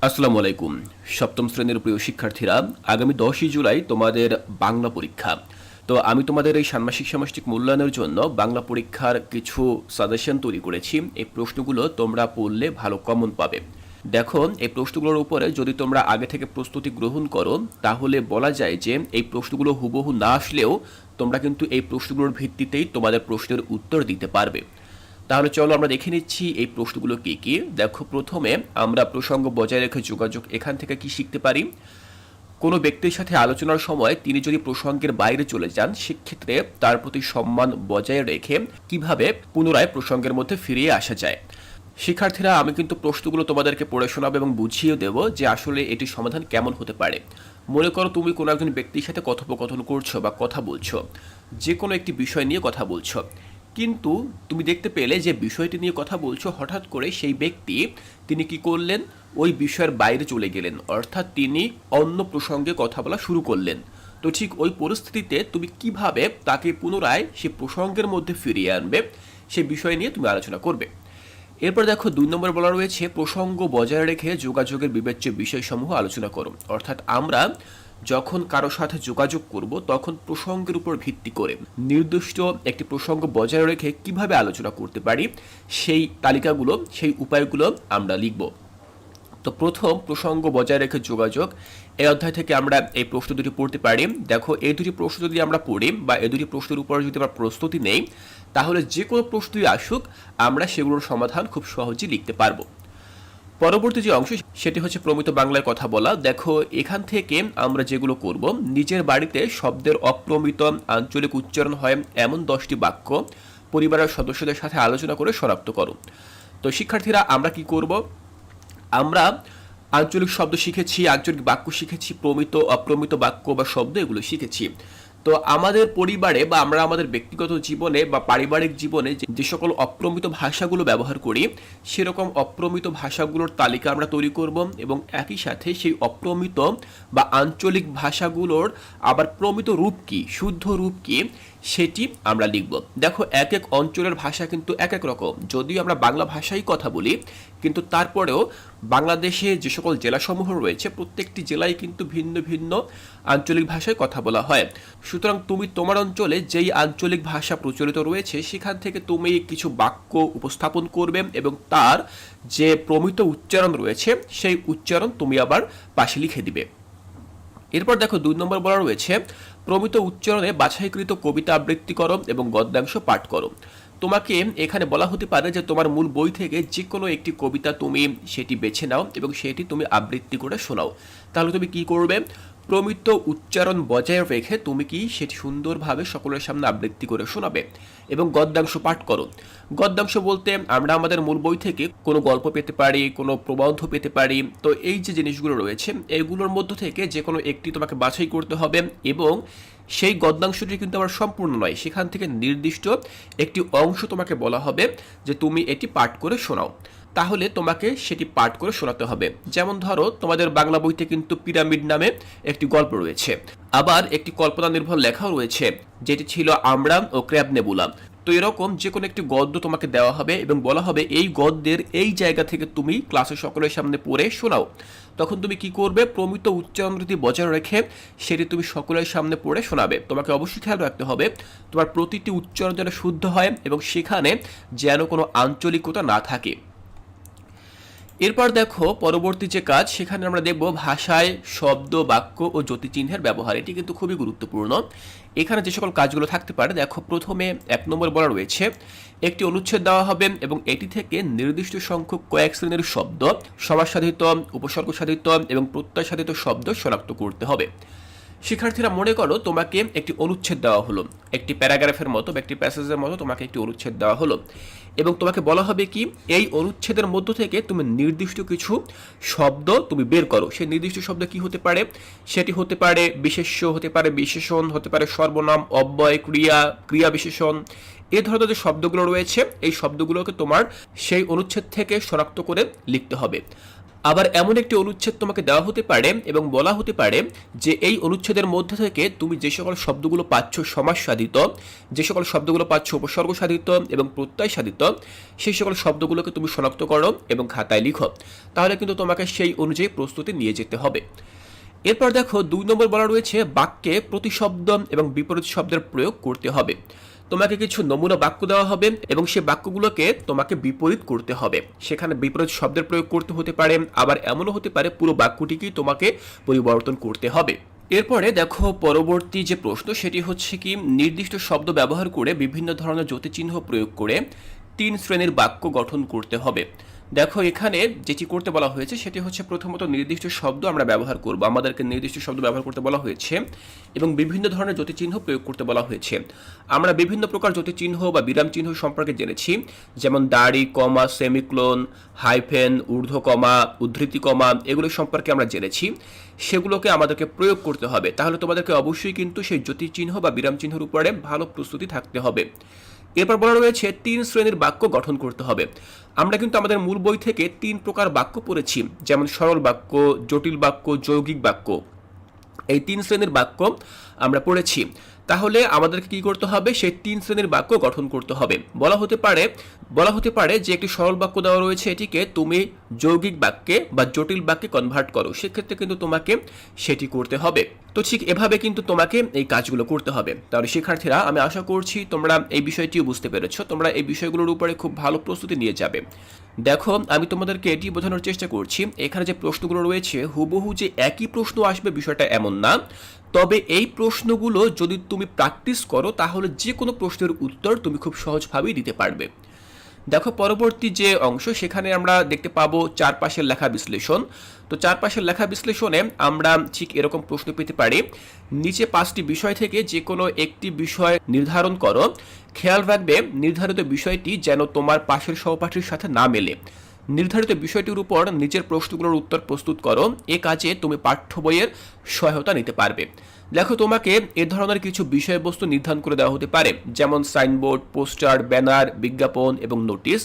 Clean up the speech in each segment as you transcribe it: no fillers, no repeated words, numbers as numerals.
আসসালামু আলাইকুম। সপ্তম শ্রেণীর প্রিয় শিক্ষার্থীরা, আগামী 10ই জুলাই তোমাদের বাংলা পরীক্ষা। তো আমি তোমাদের এই ষান্মাসিক সামষ্টিক মূল্যায়নের জন্য বাংলা পরীক্ষার কিছু সাজেশন তৈরি করেছি। এই প্রশ্নগুলো তোমরা পড়লে ভালো কমন পাবে। দেখো, এই প্রশ্নগুলোর উপরে যদি তোমরা আগে থেকে প্রস্তুতি গ্রহণ করো তাহলে বলা যায় যে এই প্রশ্নগুলো হুবহু না আসলেও তোমরা কিন্তু এই প্রশ্নগুলোর ভিত্তিতেই তোমাদের প্রশ্নের উত্তর দিতে পারবে। তাহলে চলো আমরা দেখে নিচ্ছি এই প্রশ্নগুলো কি কি। দেখো, প্রথমে আমরা প্রসঙ্গ বজায় রেখে যোগাযোগ এখান থেকে কি শিখতে পারি। কোনো ব্যক্তির সাথে আলোচনার সময় তিনি যদি প্রসঙ্গের বাইরে চলে যান, সেক্ষেত্রে তার প্রতি সম্মান বজায় রেখে কিভাবে পুনরায় প্রসঙ্গের মধ্যে ফিরিয়ে আসা যায়। শিক্ষার্থীরা, আমি কিন্তু প্রশ্নগুলো তোমাদেরকে পড়ে শোনাবো এবং বুঝিয়ে দেব যে আসলে এটির সমাধান কেমন হতে পারে। মনে করো তুমি কোনো একজন ব্যক্তির সাথে কথোপকথন করছো বা কথা বলছো, যে কোনো একটি বিষয় নিয়ে কথা বলছো, কিন্তু তুমি দেখতে পেলে যে বিষয়টি নিয়ে কথা বলছো, হঠাৎ করে সেই ব্যক্তি তিনি কি করলেন, ওই বিষয়ের বাইরে চলে গেলেন, অর্থাৎ তিনি অন্য প্রসঙ্গে কথা বলা শুরু করলেন। তো ঠিক ওই পরিস্থিতিতে তুমি কিভাবে তাকে পুনরায় সে প্রসঙ্গের মধ্যে ফিরিয়ে আনবে, সেই বিষয় নিয়ে তুমি আলোচনা করবে। এরপর দেখো, 2 নম্বর বলা রয়েছে প্রসঙ্গ বজায় রেখে যোগাযোগের বিবেচ্য বিষয়সমূহ আলোচনা করো। অর্থাৎ আমরা যখন কারো সাথে যোগাযোগ করব তখন প্রসঙ্গের উপর ভিত্তি করে নির্দিষ্ট একটি প্রসঙ্গ বজায় রেখে কিভাবে আলোচনা করতে পারি, সেই তালিকাগুলো, সেই উপায়গুলো আমরা লিখব। তো প্রথম, প্রসঙ্গ বজায় রেখে যোগাযোগ, এই অধ্যায় থেকে আমরা এই প্রশ্ন দুটি পড়তে পারি। দেখো, এই দুটি প্রশ্ন যদি আমরা পড়ি বা এই দুটি প্রশ্নের উপর যদি আমরা প্রস্তুতি নেই, তাহলে যে কোনো প্রশ্নই আসুক আমরা সেগুলোর সমাধান খুব সহজেই লিখতে পারবো। পরবর্তী যে অংশ সেটি হচ্ছে প্রমিত বাংলায় কথা বলা। দেখো, এখান থেকে আমরা যেগুলো করব, নিজের বাড়িতে শব্দের অপ্রমিত আঞ্চলিক উচ্চারণ হয় এমন 10টি বাক্য পরিবারের সদস্যদের সাথে আলোচনা করে শনাক্ত করো। তো শিক্ষার্থীরা, আমরা কি করব, আমরা আঞ্চলিক শব্দ শিখেছি, আঞ্চলিক বাক্য শিখেছি, প্রমিত অপ্রমিত বাক্য বা শব্দ এগুলো শিখেছি। তো আমাদের পরিবারে বা আমরা আমাদের ব্যক্তিগত জীবনে বা পারিবারিক জীবনে যে সকল অপ্রমিত ভাষাগুলো ব্যবহার করি, সেরকম অপ্রমিত ভাষাগুলোর তালিকা আমরা তৈরি করব এবং একই সাথে সেই অপ্রমিত বা আঞ্চলিক ভাষাগুলোর আবার প্রমিত রূপ কি, শুদ্ধ রূপ কি, সেটি আমরা লিখব। দেখো, এক এক অঞ্চলের ভাষা কিন্তু এক এক রকম। যদিও আমরা বাংলা ভাষায় কথা বলি, কিন্তু তারপরেও বাংলাদেশে যে সকল জেলাসমূহ রয়েছে প্রত্যেকটি জেলায় কিন্তু ভিন্ন ভিন্ন আঞ্চলিক ভাষায় কথা বলা হয়। সুতরাং তুমি তোমার অঞ্চলে যেই আঞ্চলিক ভাষা প্রচলিত রয়েছে সেখান থেকে তুমি কিছু বাক্য উপস্থাপন করবে এবং তার যে প্রমিত উচ্চারণ রয়েছে সেই উচ্চারণ তুমি আবার পাশে লিখে দিবে। এরপর দেখো, 2 নম্বর বলা রয়েছে প্রমিত উচ্চারণে বাছাইকৃত কবিতা আবৃত্তি করো এবং গদ্যাংশ পাঠ করো। তোমাকে এখানে বলা হতে পারে যে তোমার মূল বই থেকে যে কোনো একটি কবিতা তুমি সেটি বেছে নাও এবং সেটি তুমি আবৃত্তি করে শোনাও। তাহলে তুমি কি করবে, প্রমিত উচ্চারণ বজায় রেখে তুমি কি সেটি সুন্দরভাবে সকলের সামনে আবৃত্তি করে শোনাবে এবং গদ্যাংশ পাঠ করো। গদ্যাংশ বলতে আমরা আমাদের মূল বই থেকে কোনো গল্প পেতে পারি, কোনো প্রবন্ধ পেতে পারি। তো এই যে জিনিসগুলো রয়েছে এইগুলোর মধ্য থেকে যে কোনো একটি তোমাকে বাছাই করতে হবে এবং সেই গদ্যাংশটি কিন্তু আবার সম্পূর্ণ নয়, সেখান থেকে নির্দিষ্ট একটি অংশ তোমাকে বলা হবে যে তুমি এটি পাঠ করে শোনাও। তাহলে তোমাকে সেটি পাঠ করে শোনাতে হবে। যেমন ধরো, তোমাদের বাংলা বইতে কিন্তু পিরামিড নামে একটি গল্প রয়েছে, আবার একটি কল্পনা নির্ভর লেখাও রয়েছে যেটি ছিল আমরান ও ক্র্যাব নেবুলা। তো এরকম যে কোনো একটি গদ্য তোমাকে দেওয়া হবে এবং বলা হবে এই গদ্যের এই জায়গা থেকে তুমি ক্লাসে সকলের সামনে পড়ে শোনাও। তখন তুমি কি করবে, প্রমিত উচ্চারণ রীতি বজায় রেখে সেটি তুমি সকলের সামনে পড়ে শোনাবে। তোমাকে অবশ্যই খেয়াল রাখতে হবে তোমার প্রতিটি উচ্চারণ যেন শুদ্ধ হয় এবং সেখানে যেন কোনো আঞ্চলিকতা না থাকে। এরপর দেখো, পরবর্তী যে কাজ সেখানে আমরা দেখব ভাষায় শব্দ, বাক্য ও জ্যোতিচিহ্নের ব্যবহার। এটি কিন্তু খুবই গুরুত্বপূর্ণ। এখানে যে সকল কাজগুলো থাকতে পারে, দেখো প্রথমে 1 নম্বর বলা রয়েছে একটি অনুচ্ছেদ দেওয়া হবে এবং এটি থেকে নির্দিষ্ট সংখ্যক কয়েক শ্রেণীর শব্দ, সমাসসাধিত, উপসর্গ সাধিত এবং প্রত্যয় সাধিত শব্দ শনাক্ত করতে হবে। শিক্ষার্থীরা, মনে করো তোমাকে একটি অনুচ্ছেদ দেওয়া হলো, একটি প্যারাগ্রাফের মতো বা একটি প্যাসেজের মতো তোমাকে একটি অনুচ্ছেদ দেওয়া হলো এবং তোমাকে বলা হবে কি এই অনুচ্ছেদের মধ্য থেকে তুমি নির্দিষ্ট কিছু শব্দ তুমি বের করো। সেই নির্দিষ্ট শব্দ কি হতে পারে, সেটি হতে পারে বিশেষ্য, হতে পারে বিশেষণ, হতে পারে সর্বনাম, অব্যয়, ক্রিয়া, ক্রিয়া বিশেষণ। এই ধরনের যে শব্দগুলো রয়েছে এই শব্দগুলোকে তোমার সেই অনুচ্ছেদ থেকে শনাক্ত করে লিখতে হবে। আবার এমন একটি অনুচ্ছেদ তোমাকে দেওয়া হতে পারে এবং বলা হতে পারে যে এই অনুচ্ছেদের মধ্যে থেকে তুমি যে সকল শব্দগুলো পাচ্ছ সমাস সাধিত, যে সকল শব্দগুলো পাচ্ছ উপসর্গ সাধিত এবং প্রত্যয় সাধিত, সেই সকল শব্দগুলোকে তুমি শনাক্ত করো এবং খাতায় লিখো। তাহলে কিন্তু তোমাকে সেই অনুযায়ী প্রস্তুতি নিয়ে যেতে হবে। এরপর দেখো 2 নম্বর বলা রয়েছে বাক্যে প্রতিশব্দ এবং বিপরীত শব্দের প্রয়োগ করতে হবে। তোমাকে কিছু নমুনা বাক্য দেওয়া হবে এবং সেই বাক্যগুলোকে তোমাকে বিপরীত করতে হবে। সেখানে বিপরীত শব্দের প্রয়োগ করতে হতে পারে, আবার এমনও হতে পারে পুরো বাক্যটিকেই তোমাকে পরিবর্তন করতে হবে। এরপরে দেখো পরবর্তী যে প্রশ্ন সেটি হচ্ছে কি নির্দিষ্ট শব্দ ব্যবহার করে বিভিন্ন ধরনের জ্যোতিচিহ্ন প্রয়োগ করে 3 শ্রেণীর বাক্য গঠন করতে হবে। দেখো এখানে যেটি করতে বলা হয়েছে সেটি হচ্ছে প্রথমত নির্দিষ্ট শব্দ আমরা ব্যবহার করব, আমাদেরকে নির্দিষ্ট শব্দ ব্যবহার করতে বলা হয়েছে এবং বিভিন্ন ধরনের জ্যোতিচিহ্ন প্রয়োগ করতে বলা হয়েছে। আমরা বিভিন্ন প্রকার জ্যোতিচিহ্ন বা বিরাম চিহ্ন সম্পর্কে জেনেছি, যেমন দাড়ি, কমা, সেমিক্লোন, হাইফেন, ঊর্ধ্ব কমা, উদ্ধৃতি কমা, এগুলো সম্পর্কে আমরা জেনেছি। সেগুলোকে আমাদেরকে প্রয়োগ করতে হবে। তাহলে তোমাদেরকে অবশ্যই কিন্তু সেই জ্যোতিচিহ্ন বা বিরাম চিহ্নের উপরে ভালো প্রস্তুতি থাকতে হবে। এরপর বলা রয়েছে 3 শ্রেণীর বাক্য গঠন করতে হবে। আমরা কিন্তু আমাদের মূল বই থেকে 3 প্রকার বাক্য পড়েছি, যেমন সরল বাক্য, জটিল বাক্য, যৌগিক বাক্য। এই 3 শ্রেণীর বাক্য আমরা পড়েছি। তাহলে আমাদেরকে কি করতে হবে, সেই 3 শ্রেণীর বাক্য গঠন করতে হবে। বলা হতে পারে যে একটি সরল বাক্য দেওয়া রয়েছে, এটিকে তুমি যৌগিক বাক্যে বা জটিল বাক্যে কনভার্ট করো, সেক্ষেত্রে কিন্তু তোমাকে সেটি করতে হবে। তো ঠিক এভাবে কিন্তু তোমাকে এই কাজগুলো করতে হবে। তাহলে শিক্ষার্থীরা, আমি আশা করছি তোমরা এই বিষয়টিও বুঝতে পেরেছো, তোমরা এই বিষয়গুলোর উপরে খুব ভালো প্রস্তুতি নিয়ে যাবে। দেখো আমি তোমাদেরকে এটি বোঝানোর চেষ্টা করছি, এখানে যে প্রশ্নগুলো রয়েছে হুবহু যে একই প্রশ্ন আসবে বিষয়টা এমন না। তবে এই প্রশ্নগুলো যদি তুমি প্র্যাকটিস করো তাহলে যে কোনো প্রশ্নের উত্তর তুমি খুব সহজভাবেই দিতে পারবে। দেখো পরবর্তী যে অংশ সেখানে আমরা দেখতে পাবো চারপাশের লেখা বিশ্লেষণ। তো চারপাশের লেখা বিশ্লেষণে আমরা ঠিক এরকম প্রশ্ন পেতে পারি, নিচে 5টি বিষয় থেকে যে কোনো একটি বিষয় নির্ধারণ করো। খেয়াল রাখবে নির্ধারিত বিষয়টি যেন তোমার পাশের সহপাঠীর সাথে না মেলে। নির্ধারিত বিষয়টির উপর নিচের প্রশ্নগুলোর উত্তর প্রস্তুত করো। এ কাজে তুমি পাঠ্য বইয়ের সহায়তা নিতে পারবে। দেখো তোমাকে এ ধরনের কিছু বিষয়বস্তু নির্ধারণ করে দেওয়া হতে পারে, যেমন সাইনবোর্ড, পোস্টার, ব্যানার, বিজ্ঞাপন এবং নোটিশ।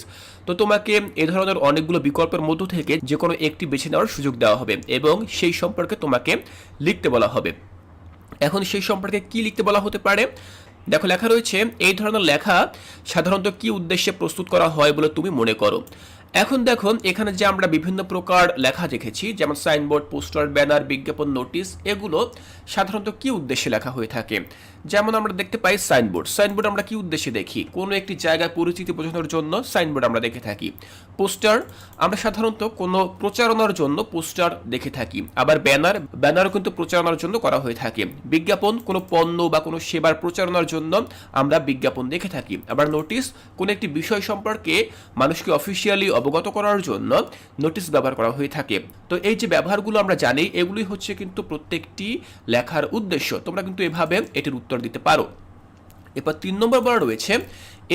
তো তোমাকে এ ধরনের অনেকগুলো বিকল্পের মধ্য থেকে যে কোনো একটি বেছে নেওয়ার সুযোগ দেওয়া হবে এবং সেই সম্পর্কে তোমাকে লিখতে বলা হবে। এখন সেই সম্পর্কে কি লিখতে বলা হতে পারে? দেখো লেখা রয়েছে, এই ধরনের লেখা সাধারণত কি উদ্দেশ্যে প্রস্তুত করা হয় বলে তুমি মনে করো। এখন দেখো এখানে যে আমরা বিভিন্ন প্রকার লেখা দেখেছি, যেমন সাইনবোর্ড, পোস্টার, ব্যানার, বিজ্ঞাপন, নোটিশ, এগুলো সাধারণত কি উদ্দেশ্যে লেখা হয়ে থাকে। যেমন আমরা দেখতে পাই সাইনবোর্ড আমরা কি উদ্দেশ্যে দেখি, কোনো একটি জায়গায় পরিচিতি বোঝানোর জন্য সাইনবোর্ড আমরা দেখে থাকি। পোস্টার আমরা সাধারণত কোনো প্রচারণার জন্য পোস্টার দেখে থাকি। আবার ব্যানারও কিন্তু প্রচারণার জন্য করা হয়ে থাকে। বিজ্ঞাপন কোনো পণ্য বা কোনো সেবার প্রচারণার জন্য আমরা বিজ্ঞাপন দেখে থাকি। আবার নোটিশ কোনো একটি বিষয় সম্পর্কে মানুষকে অফিসিয়ালি অবগত করার জন্য নোটিশ ব্যবহার করা হয়ে থাকে। তো এই যে ব্যবহারগুলো আমরা জানি, এগুলি হচ্ছে কিন্তু প্রত্যেকটি লেখার উদ্দেশ্য। তোমরা কিন্তু এভাবে এটির উত্তর দিতে পারো। এরপর 3 নম্বর বলা রয়েছে,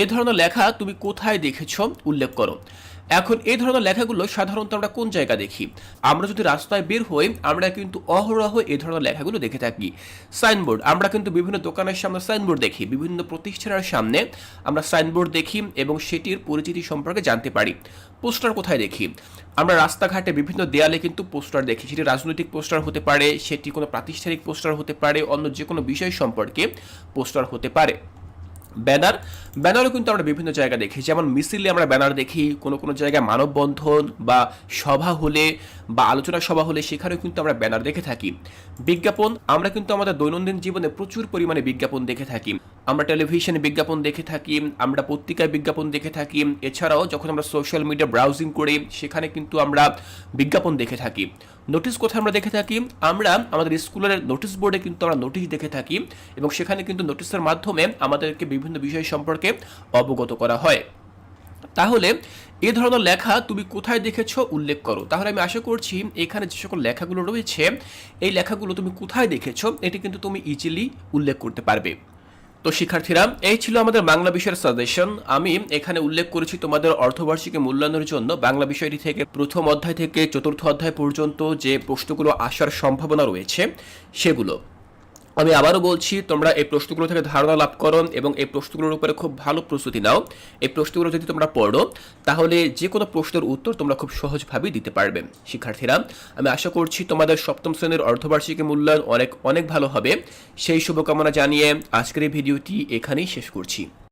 এ ধরনের লেখা তুমি কোথায় দেখেছ উল্লেখ করো। এখন এই ধরনের লেখাগুলো সাধারণত আমরা কোন জায়গা দেখি? আমরা যদি রাস্তায় বের হই আমরা কিন্তু অহরহ এই ধরনের লেখাগুলো দেখে থাকি। সাইনবোর্ড আমরা কিন্তু বিভিন্ন দোকানের সামনে সাইনবোর্ড দেখি, বিভিন্ন প্রতিষ্ঠানের সামনে আমরা সাইনবোর্ড দেখি এবং সেটির পরিচিতি সম্পর্কে জানতে পারি। পোস্টার কোথায় দেখি? আমরা রাস্তাঘাটে বিভিন্ন দেয়ালে কিন্তু পোস্টার দেখি, সেটি রাজনৈতিক পোস্টার হতে পারে, সেটি কোনো প্রাতিষ্ঠানিক পোস্টার হতে পারে, অন্য যে কোনো বিষয় সম্পর্কে পোস্টার হতে পারে। ব্যানারও কিন্তু আমরা বিভিন্ন জায়গায় দেখি, যেমন মিছিলে আমরা ব্যানার দেখি, কোনো কোনো জায়গায় মানববন্ধন বা সভা হলে বা আলোচনা সভা হলে সেখানেও কিন্তু আমরা ব্যানার দেখে থাকি। বিজ্ঞাপন আমরা কিন্তু আমাদের দৈনন্দিন জীবনে প্রচুর পরিমাণে বিজ্ঞাপন দেখে থাকি। আমরা টেলিভিশনে বিজ্ঞাপন দেখে থাকি, আমরা পত্রিকায় বিজ্ঞাপন দেখে থাকি। এছাড়াও যখন আমরা সোশ্যাল মিডিয়া ব্রাউজিং করি সেখানে কিন্তু আমরা বিজ্ঞাপন দেখে থাকি। নোটিশ কোথায় আমরা দেখে থাকি? আমরা আমাদের স্কুলের নোটিশ বোর্ডে কিন্তু আমরা নোটিশ দেখে থাকি এবং সেখানে কিন্তু নোটিশের মাধ্যমে আমাদেরকে বিভিন্ন বিষয় সম্পর্কে অবগত করা হয়। তাহলে এ ধরনের লেখা তুমি কোথায় দেখেছো উল্লেখ করো। তাহলে আমি আশা করছি এখানে যে সকল লেখাগুলো রয়েছে এই লেখাগুলো তুমি কোথায় দেখেছো এটি কিন্তু তুমি ইজিলি উল্লেখ করতে পারবে। তো শিক্ষার্থীরা, এই ছিল আমাদের বাংলা বিষয়ের সাজেশন। আমি এখানে উল্লেখ করেছি তোমাদের অর্ধবার্ষিকী মূল্যায়নের জন্য বাংলা বিষয়টি থেকে প্রথম অধ্যায় থেকে চতুর্থ অধ্যায় পর্যন্ত যে প্রশ্নগুলো আসার সম্ভাবনা রয়েছে সেগুলো। আমি আবারও বলছি, তোমরা এই প্রশ্নগুলো থেকে ধারণা লাভ করো এবং এই প্রশ্নগুলোর উপরে খুব ভালো প্রস্তুতি নাও। এই প্রশ্নগুলো যদি তোমরা পড়ো, তাহলে যে কোনো প্রশ্নের উত্তর তোমরা খুব সহজভাবেই দিতে পারবে। শিক্ষার্থীরা, আমি আশা করছি তোমাদের সপ্তম শ্রেণীর অর্ধবার্ষিকী মূল্যায়ন অনেক অনেক ভালো হবে। সেই শুভকামনা জানিয়ে আজকের এই ভিডিওটি এখানেই শেষ করছি।